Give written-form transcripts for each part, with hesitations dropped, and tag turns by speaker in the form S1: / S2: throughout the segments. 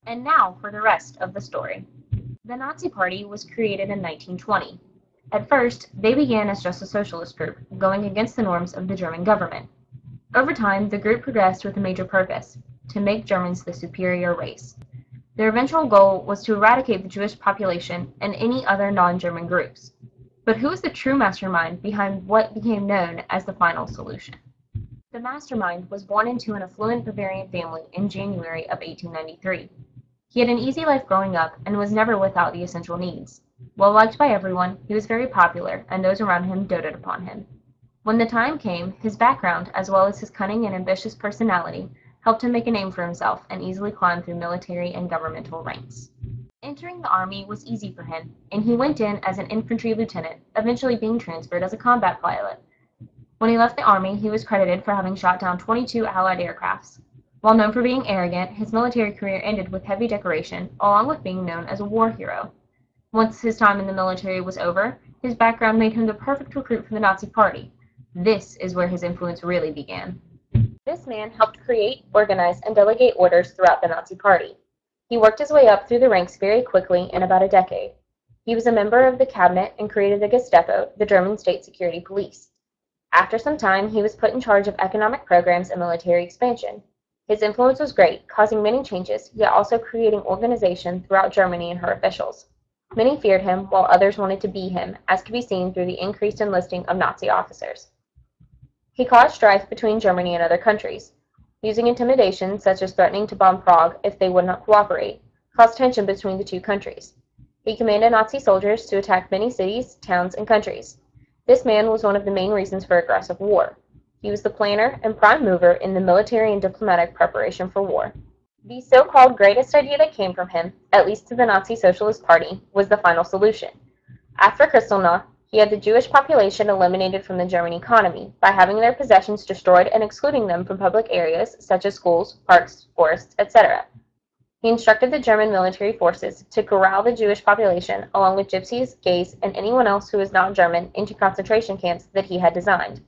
S1: And now for the rest of the story. The Nazi Party was created in 1920. At first, they began as just a socialist group, going against the norms of the German government. Over time, the group progressed with a major purpose: to make Germans the superior race. Their eventual goal was to eradicate the Jewish population and any other non-German groups. But who was the true mastermind behind what became known as the final solution? The mastermind was born into an affluent Bavarian family in January of 1893. He had an easy life growing up and was never without the essential needs. Well liked by everyone, he was very popular, and those around him doted upon him. When the time came, his background, as well as his cunning and ambitious personality, helped him make a name for himself and easily climb through military and governmental ranks. Entering the army was easy for him, and he went in as an infantry lieutenant, eventually being transferred as a combat pilot. When he left the army, he was credited for having shot down 22 Allied aircrafts. While known for being arrogant, his military career ended with heavy decoration, along with being known as a war hero. Once his time in the military was over, his background made him the perfect recruit for the Nazi Party. This is where his influence really began. This man helped create, organize, and delegate orders throughout the Nazi Party. He worked his way up through the ranks very quickly in about a decade. He was a member of the cabinet and created the Gestapo, the German state security police. After some time, he was put in charge of economic programs and military expansion. His influence was great, causing many changes, yet also creating organization throughout Germany and her officials. Many feared him, while others wanted to be him, as could be seen through the increased enlisting of Nazi officers. He caused strife between Germany and other countries. Using intimidation, such as threatening to bomb Prague if they would not cooperate, caused tension between the two countries. He commanded Nazi soldiers to attack many cities, towns, and countries. This man was one of the main reasons for aggressive war. He was the planner and prime mover in the military and diplomatic preparation for war. The so-called greatest idea that came from him, at least to the Nazi Socialist Party, was the final solution. After Kristallnacht, he had the Jewish population eliminated from the German economy by having their possessions destroyed and excluding them from public areas such as schools, parks, forests, etc. He instructed the German military forces to corral the Jewish population along with gypsies, gays, and anyone else who was not German into concentration camps that he had designed.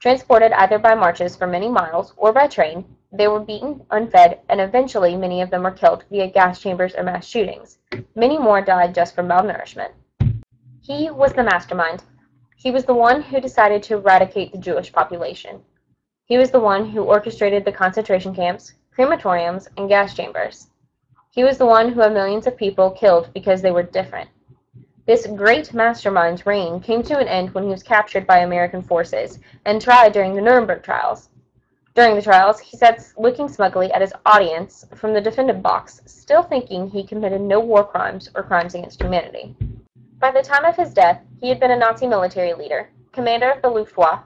S1: Transported either by marches for many miles or by train, they were beaten, unfed, and eventually many of them were killed via gas chambers or mass shootings. Many more died just from malnourishment. He was the mastermind. He was the one who decided to eradicate the Jewish population. He was the one who orchestrated the concentration camps, crematoriums, and gas chambers. He was the one who had millions of people killed because they were different. This great mastermind's reign came to an end when he was captured by American forces and tried during the Nuremberg trials. During the trials, he sat looking smugly at his audience from the defendant box, still thinking he committed no war crimes or crimes against humanity. By the time of his death, he had been a Nazi military leader, commander of the Luftwaffe,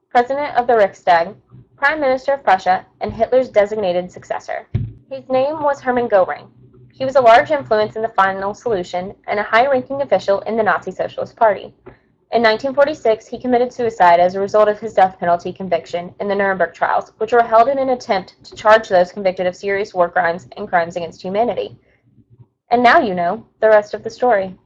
S1: president of the Riksdag, prime minister of Prussia, and Hitler's designated successor. His name was Hermann Göring. He was a large influence in the final solution and a high-ranking official in the Nazi Socialist Party. In 1946, he committed suicide as a result of his death penalty conviction in the Nuremberg trials, which were held in an attempt to charge those convicted of serious war crimes and crimes against humanity. And now you know the rest of the story.